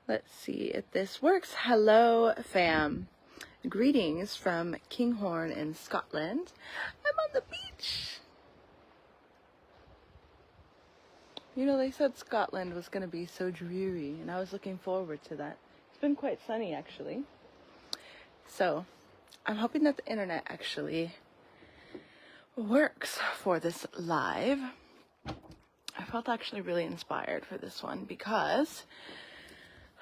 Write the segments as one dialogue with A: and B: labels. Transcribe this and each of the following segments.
A: Let's see if this works. Hello, fam. Greetings from Kinghorn in Scotland. I'm on the beach. You know, they said Scotland was going to be so dreary, and I was looking forward to that. It's been quite sunny, actually. So, I'm hoping that the internet actually works for this live. I felt actually really inspired for this one because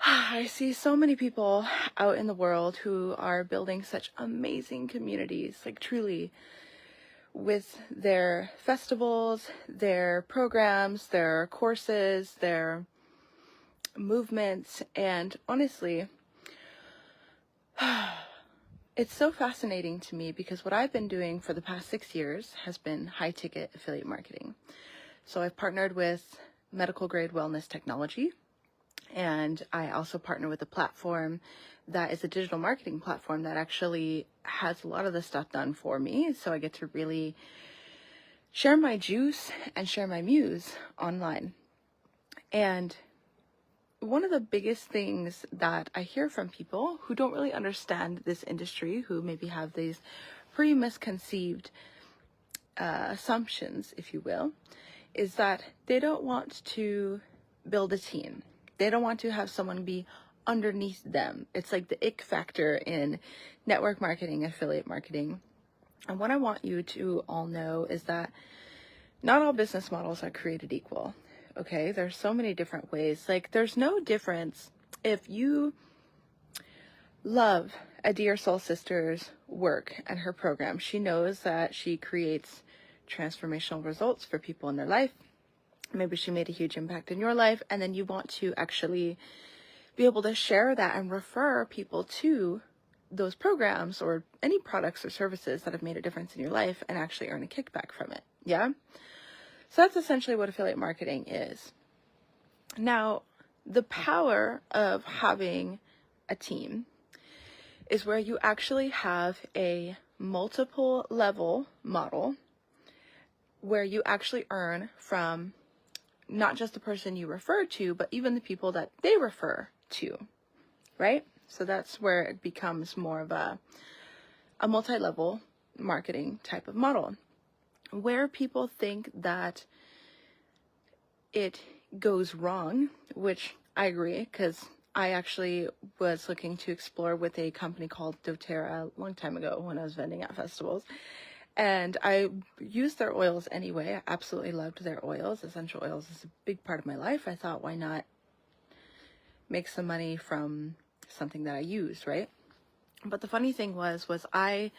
A: I see so many people out in the world who are building such amazing communities, like truly, with their festivals, their programs, their courses, their movements, and honestly, it's so fascinating to me because what I've been doing for the past 6 years has been high-ticket affiliate marketing. So I've partnered with medical grade wellness technology, and I also partner with a platform that is a digital marketing platform that actually has a lot of the stuff done for me. So I get to really share my juice and share my muse online. And one of the biggest things that I hear from people who don't really understand this industry, who maybe have these pre-misconceived assumptions, if you will, is that they don't want to build a team. They don't want to have someone be underneath them. It's like the ick factor in network marketing, affiliate marketing. And what I want you to all know is that not all business models are created equal. Okay, there's so many different ways. Like, there's no difference if you love a dear soul sister's work and her program. She knows that she creates transformational results for people in their life. Maybe she made a huge impact in your life, and then you want to actually be able to share that and refer people to those programs or any products or services that have made a difference in your life and actually earn a kickback from it. Yeah? So that's essentially what affiliate marketing is. Now, the power of having a team is where you actually have a multiple level model where you actually earn from not just the person you refer to, but even the people that they refer to, right? So that's where it becomes more of a multi-level marketing type of model, where people think that it goes wrong, which I agree, because I actually was looking to explore with a company called doTERRA a long time ago when I was vending at festivals. And I used their oils anyway. I absolutely loved their oils. Essential oils is a big part of my life. I thought, why not make some money from something that I use, right? But the funny thing was I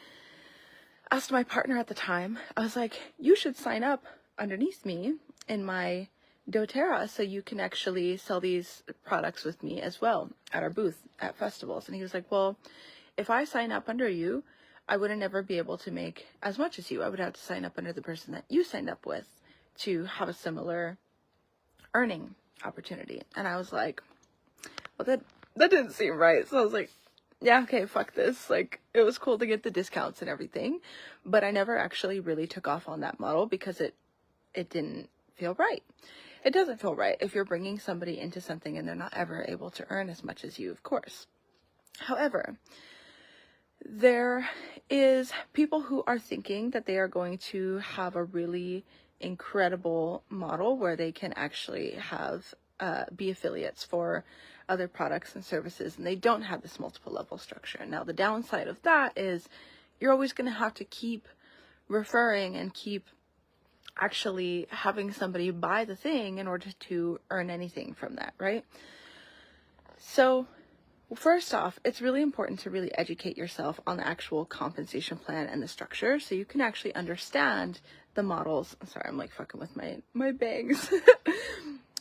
A: asked my partner at the time, I was like, you should sign up underneath me in my doTERRA so you can actually sell these products with me as well at our booth at festivals. And he was like, well, if I sign up under you, I wouldn't ever be able to make as much as you. I would have to sign up under the person that you signed up with to have a similar earning opportunity. And I was like, well, that didn't seem right. So I was like, yeah, okay, fuck this. Like, it was cool to get the discounts and everything, but I never actually really took off on that model because it didn't feel right. It doesn't feel right if you're bringing somebody into something and they're not ever able to earn as much as you, of course. However, there is people who are thinking that they are going to have a really incredible model where they can actually have be affiliates for other products and services, and they don't have this multiple level structure. Now, the downside of that is you're always going to have to keep referring and keep actually having somebody buy the thing in order to earn anything from that, right? So first off, it's really important to really educate yourself on the actual compensation plan and the structure so you can actually understand the models. I'm sorry, I'm like fucking with my bangs.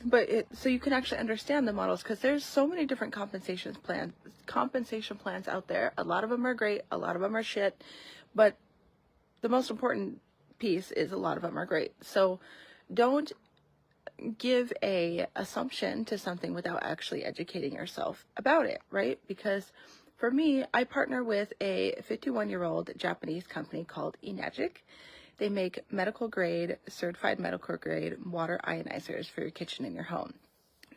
A: But so you can actually understand the models, because there's so many different compensation plans out there. A lot of them are great, a lot of them are shit, but the most important piece is a lot of them are great. So don't give a assumption to something without actually educating yourself about it, right? Because for me, I partner with a 51-year-old Japanese company called eNagic. They make certified medical grade water ionizers for your kitchen and your home.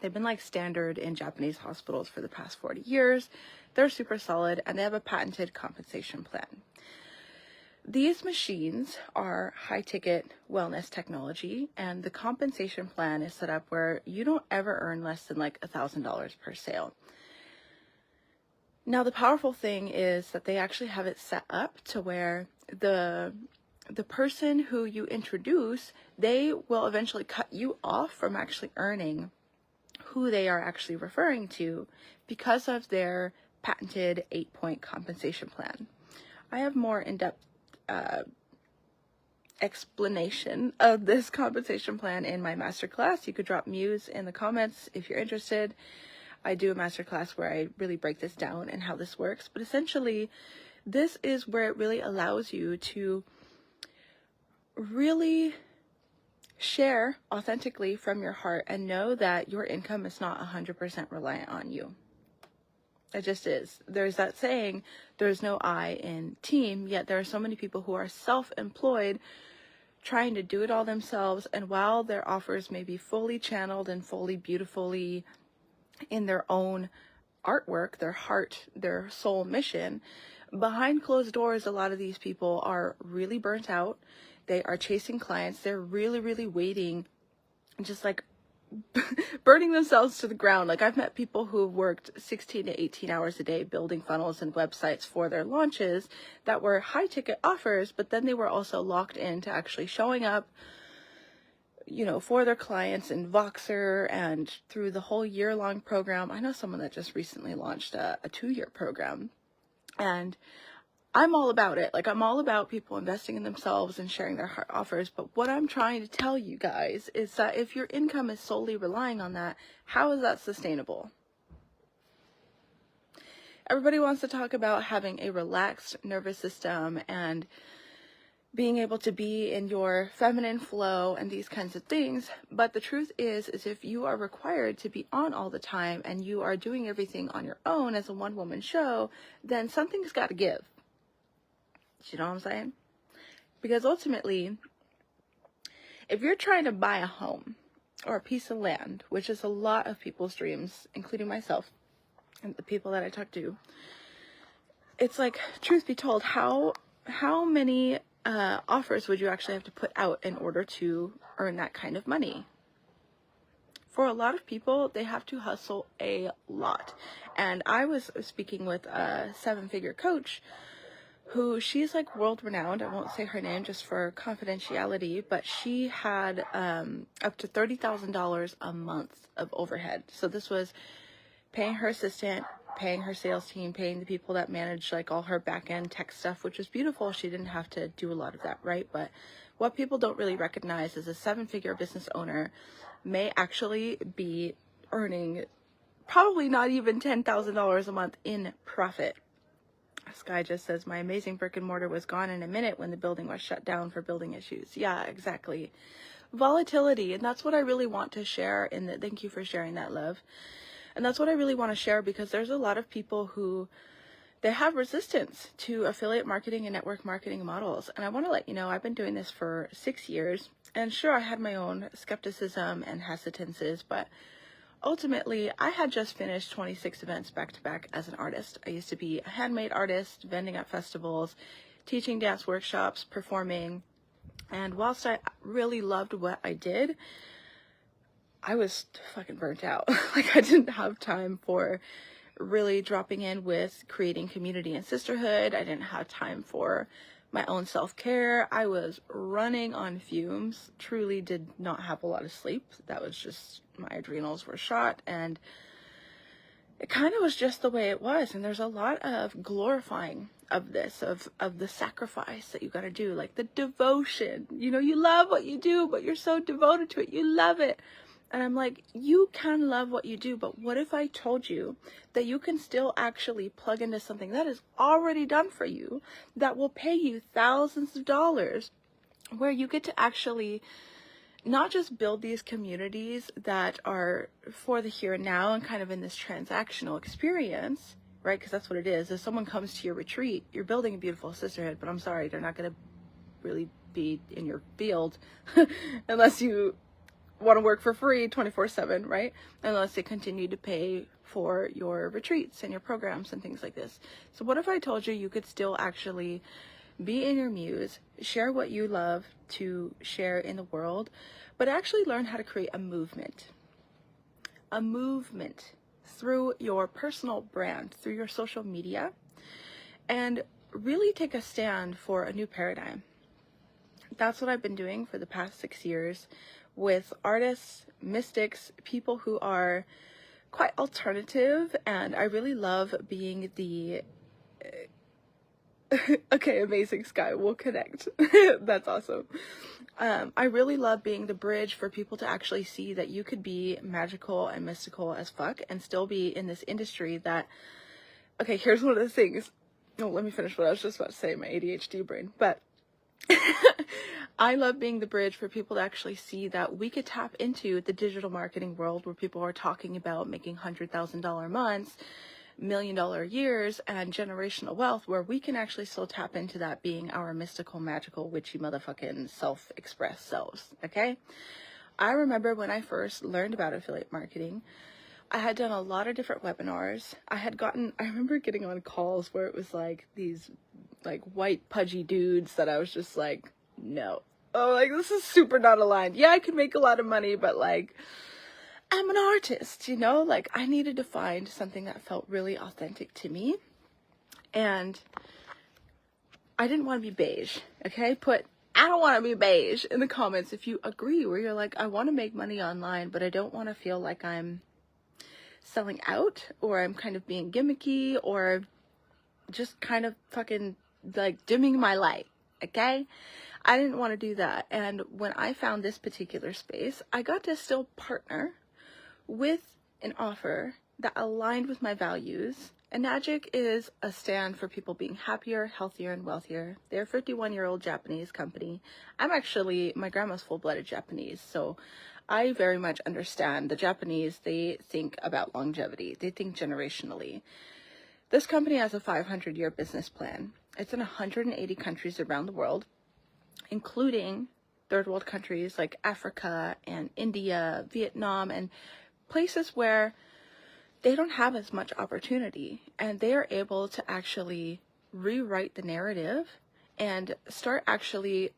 A: They've been like standard in Japanese hospitals for the past 40 years. They're super solid, and they have a patented compensation plan. These machines are high-ticket wellness technology, and the compensation plan is set up where you don't ever earn less than like $1,000 per sale. Now, the powerful thing is that they actually have it set up to where the person who you introduce, they will eventually cut you off from actually earning who they are actually referring to because of their patented 8-point compensation plan. I have more in-depth explanation of this compensation plan in my masterclass. You could drop Muse in the comments if you're interested. I do a masterclass where I really break this down and how this works. But essentially, this is where it really allows you to really share authentically from your heart and know that your income is not 100% reliant on you. It just is. There's that saying, there's no I in team, yet there are so many people who are self-employed trying to do it all themselves, and while their offers may be fully channeled and fully beautifully in their own artwork, their heart, their soul mission, behind closed doors, a lot of these people are really burnt out. They are chasing clients. They're really, really waiting, just like burning themselves to the ground. Like, I've met people who have worked 16 to 18 hours a day building funnels and websites for their launches that were high ticket offers, but then they were also locked into actually showing up, you know, for their clients in Voxer and through the whole year-long program. I know someone that just recently launched a 2-year program, and I'm all about it. Like, I'm all about people investing in themselves and sharing their heart offers. But what I'm trying to tell you guys is that if your income is solely relying on that, how is that sustainable? Everybody wants to talk about having a relaxed nervous system and being able to be in your feminine flow and these kinds of things. But the truth is if you are required to be on all the time and you are doing everything on your own as a one-woman show, then something's got to give. You know what I'm saying? Because ultimately, if you're trying to buy a home or a piece of land, which is a lot of people's dreams, including myself and the people that I talk to, it's like, truth be told, how many offers would you actually have to put out in order to earn that kind of money? For a lot of people, they have to hustle a lot. And I was speaking with a 7-figure coach who, she's like world renowned. I won't say her name just for confidentiality, but she had up to $30,000 a month of overhead. So this was paying her assistant, paying her sales team, paying the people that manage like all her back end tech stuff, which was beautiful. She didn't have to do a lot of that, right? But what people don't really recognize is a 7-figure business owner may actually be earning probably not even $10,000 a month in profit. This guy just says, my amazing brick and mortar was gone in a minute when the building was shut down for building issues. Yeah, exactly. Volatility. And that's what I really want to share in the, thank you for sharing that, love. And that's what I really want to share, because there's a lot of people who, they have resistance to affiliate marketing and network marketing models. And I want to let you know, I've been doing this for 6 years, and sure, I had my own skepticism and hesitances, but ultimately, I had just finished 26 events back to back as an artist. I used to be a handmade artist, vending at festivals, teaching dance workshops, performing. And whilst I really loved what I did, I was fucking burnt out. Like, I didn't have time for really dropping in with creating community and sisterhood. I didn't have time for my own self-care. I was running on fumes, truly did not have a lot of sleep. That was just, my adrenals were shot, and it kind of was just the way it was. And there's a lot of glorifying of this, of the sacrifice that you got to do, like the devotion. You know, you love what you do, but you're so devoted to it, you love it. And I'm like, you can love what you do, but what if I told you that you can still actually plug into something that is already done for you, that will pay you thousands of dollars, where you get to actually not just build these communities that are for the here and now and kind of in this transactional experience, right? Because that's what it is. If someone comes to your retreat, you're building a beautiful sisterhood, but I'm sorry, they're not going to really be in your field unless you want to work for free 24/7, right? Unless they continue to pay for your retreats and your programs and things like this. So what if I told you you could still actually be in your muse, share what you love to share in the world, but actually learn how to create a movement through your personal brand, through your social media, and really take a stand for a new paradigm. That's what I've been doing for the past 6 years with artists, mystics, people who are quite alternative, and I really love being the okay, amazing, Sky, we'll connect. That's awesome. I really love being the bridge for people to actually see that you could be magical and mystical as fuck and still be in this industry that, okay, here's one of the things. Oh, let me finish what I was just about to say, my ADHD brain. But I love being the bridge for people to actually see that we could tap into the digital marketing world where people are talking about making $100,000 months, $1 million years, and generational wealth, where we can actually still tap into that being our mystical, magical, witchy motherfucking self-expressed selves, okay? I remember when I first learned about affiliate marketing, I had done a lot of different webinars. I remember getting on calls where it was like these like white pudgy dudes that I was just like, no. Oh, like this is super not aligned. Yeah, I could make a lot of money, but like I'm an artist, you know? Like I needed to find something that felt really authentic to me. And I didn't want to be beige, okay? Put I don't want to be beige in the comments if you agree, where you're like, I want to make money online, but I don't want to feel like I'm selling out, or I'm kind of being gimmicky, or just kind of fucking like dimming my light, okay? I didn't want to do that. And when I found this particular space, I got to still partner with an offer that aligned with my values. Enagic is a stand for people being happier, healthier, and wealthier. They're a 51-year-old Japanese company. My grandma's full-blooded Japanese, so I very much understand the Japanese. They think about longevity. They think generationally. This company has a 500-year business plan. It's in 180 countries around the world, including third world countries like Africa and India, Vietnam, and places where they don't have as much opportunity, and they are able to actually rewrite the narrative and start actually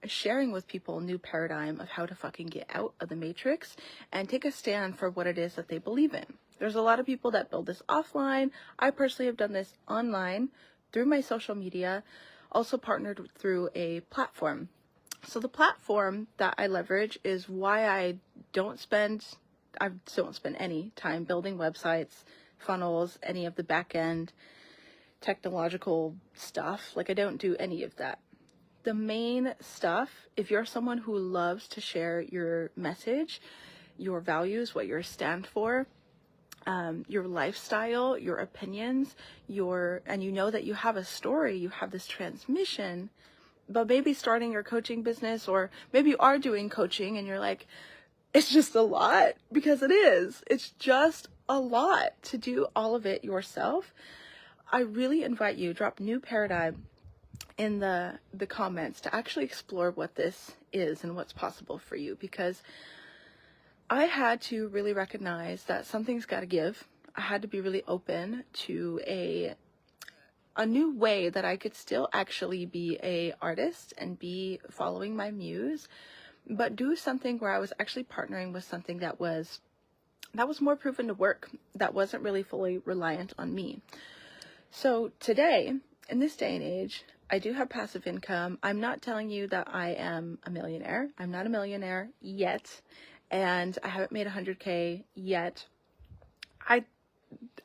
A: sharing with people a new paradigm of how to fucking get out of the matrix and take a stand for what it is that they believe in. There's a lot of people that build this offline. I personally have done this online through my social media, also partnered through a platform. So the platform that I leverage is why I don't spend any time building websites, funnels, any of the back end technological stuff. Like I don't do any of that. The main stuff, if you're someone who loves to share your message, your values, what you stand for, your lifestyle, your opinions, and you know that you have a story, you have this transmission, but maybe starting your coaching business, or maybe you are doing coaching and you're like, it's just a lot, because it is. It's just a lot to do all of it yourself. I really invite you, drop new paradigm in the comments to actually explore what this is and what's possible for you, because I had to really recognize that something's got to give. I had to be really open to a new way that I could still actually be a artist and be following my muse, but do something where I was actually partnering with something that was more proven to work, that wasn't really fully reliant on me. So today, in this day and age, I do have passive income. I'm not telling you that I am a millionaire. I'm not a millionaire yet, and I haven't made 100K yet.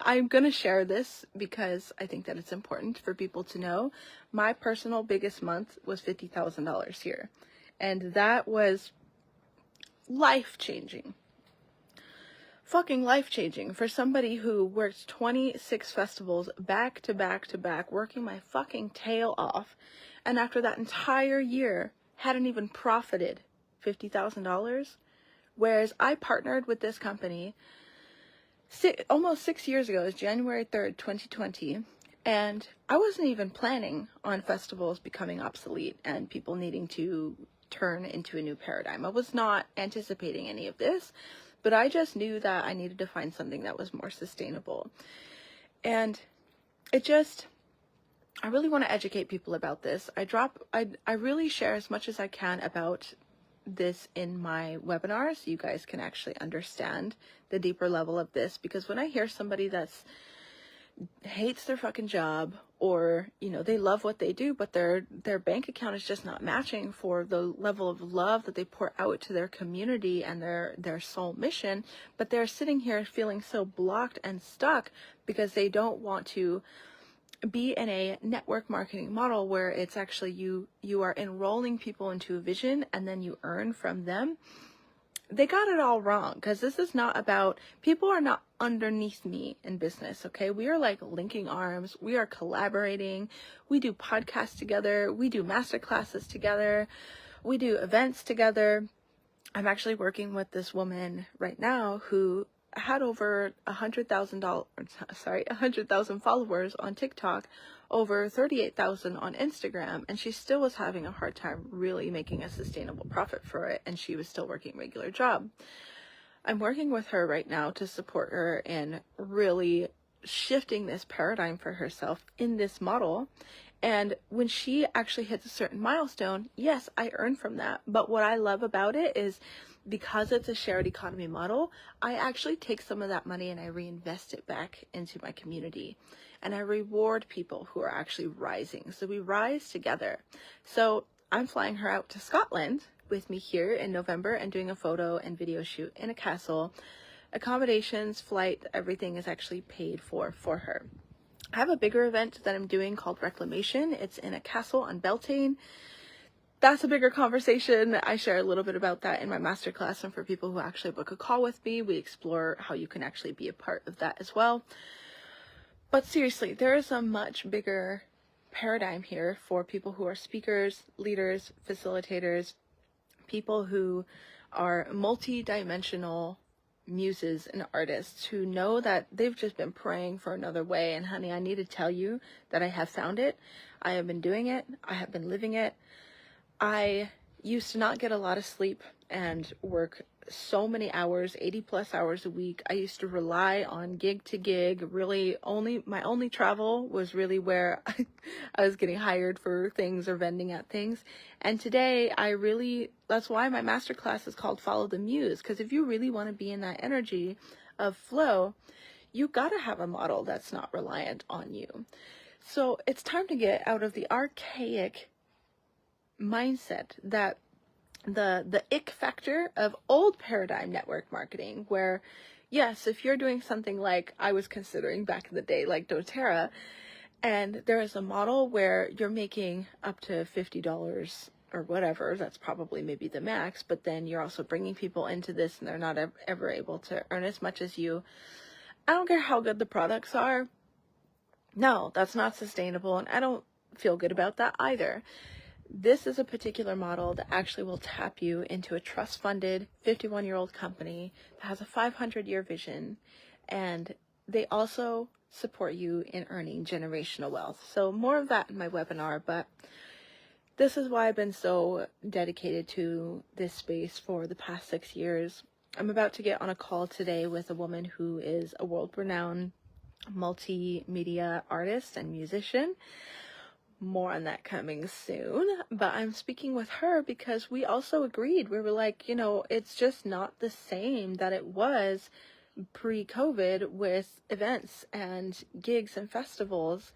A: I'm going to share this because I think that it's important for people to know. My personal biggest month was $50,000 here. And that was life-changing. Fucking life-changing for somebody who worked 26 festivals back to back to back, working my fucking tail off. And after that entire year, hadn't even profited $50,000. Whereas I partnered with this company almost 6 years ago. It was January 3rd, 2020. And I wasn't even planning on festivals becoming obsolete and people needing to turn into a new paradigm. I was not anticipating any of this, but I just knew that I needed to find something that was more sustainable. And I really want to educate people about this. I really share as much as I can about this in my webinars so you guys can actually understand the deeper level of this, because when I hear somebody that's hates their fucking job, or they love what they do but their bank account is just not matching for the level of love that they pour out to their community and their soul mission, but they're sitting here feeling so blocked and stuck because they don't want to be in a network marketing model where it's actually you are enrolling people into a vision and then you earn from them. They got it all wrong, because this is not about, people are not underneath me in business, okay? We are like linking arms, we are collaborating, we do podcasts together, we do master classes together, we do events together. I'm actually working with this woman right now who had over 100,000 followers on TikTok, over 38,000 on Instagram, and she still was having a hard time really making a sustainable profit for it, and she was still working a regular job. I'm working with her right now to support her in really shifting this paradigm for herself in this model. And when she actually hits a certain milestone, yes, I earn from that. But what I love about it is, because it's a shared economy model, I actually take some of that money and I reinvest it back into my community. And I reward people who are actually rising. So we rise together. So I'm flying her out to Scotland with me here in November and doing a photo and video shoot in a castle. Accommodations, flight, everything is actually paid for her. I have a bigger event that I'm doing called Reclamation. It's in a castle on Beltane. That's a bigger conversation. I share a little bit about that in my masterclass, and for people who actually book a call with me, we explore how you can actually be a part of that as well. But seriously, there is a much bigger paradigm here for people who are speakers, leaders, facilitators, people who are multi-dimensional muses and artists who know that they've just been praying for another way. And honey, I need to tell you that I have found it. I have been doing it. I have been living it. I used to not get a lot of sleep and work so many hours, 80 plus hours a week. I used to rely on gig to gig. Really, my only travel was really where I was getting hired for things or vending at things. And today that's why my masterclass is called Follow the Muse. Because if you really want to be in that energy of flow, you gotta have a model that's not reliant on you. So it's time to get out of the archaic mindset that the ick factor of old paradigm network marketing, where yes, if you're doing something like I was considering back in the day, like doTERRA, and there is a model where you're making up to $50 or whatever, that's probably maybe the max, but then you're also bringing people into this and they're not ever able to earn as much as you. I don't care how good the products are. No, that's not sustainable, and I don't feel good about that either. This is a particular model that actually will tap you into a trust-funded 51-year-old company that has a 500-year vision, and they also support you in earning generational wealth. So more of that in my webinar, but this is why I've been so dedicated to this space for the past 6 years. I'm about to get on a call today with a woman who is a world-renowned multimedia artist and musician. More on that coming soon, but I'm speaking with her because we also agreed. We were like, it's just not the same that it was pre-COVID with events and gigs and festivals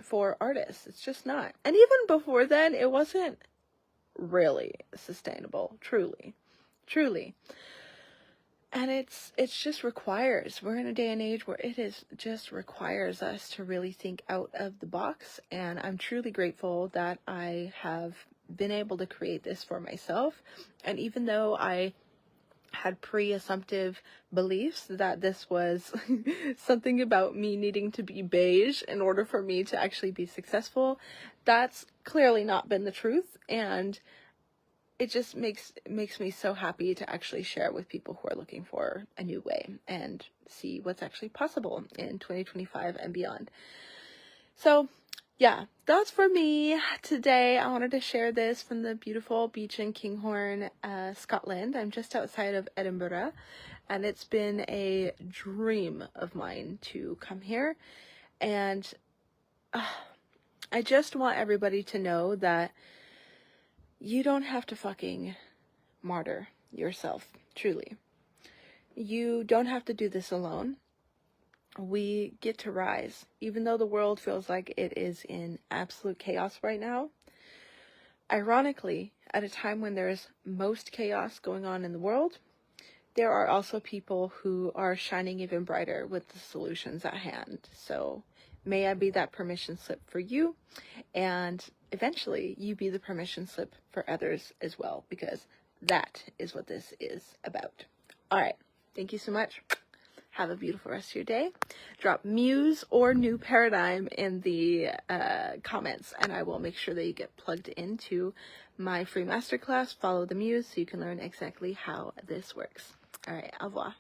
A: for artists. It's just not. And even before then, it wasn't really sustainable, truly. And it's just requires, we're in a day and age where just requires us to really think out of the box. And I'm truly grateful that I have been able to create this for myself. And even though I had pre-assumptive beliefs that this was something about me needing to be beige in order for me to actually be successful, that's clearly not been the truth. And it just makes me so happy to actually share it with people who are looking for a new way and see what's actually possible in 2025 and beyond. So yeah, that's for me today. I wanted to share this from the beautiful beach in Kinghorn, Scotland. I'm just outside of Edinburgh, and it's been a dream of mine to come here. And I just want everybody to know that you don't have to fucking martyr yourself, truly. You don't have to do this alone. We get to rise. Even though the world feels like it is in absolute chaos right now, ironically, at a time when there's most chaos going on in the world, there are also people who are shining even brighter with the solutions at hand. So may I be that permission slip for you, and eventually you be the permission slip for others as well, because that is what this is about. All right. Thank you so much. Have a beautiful rest of your day. Drop muse or new paradigm in the comments, and I will make sure that you get plugged into my free masterclass, Follow the Muse, so you can learn exactly how this works. All right, au revoir.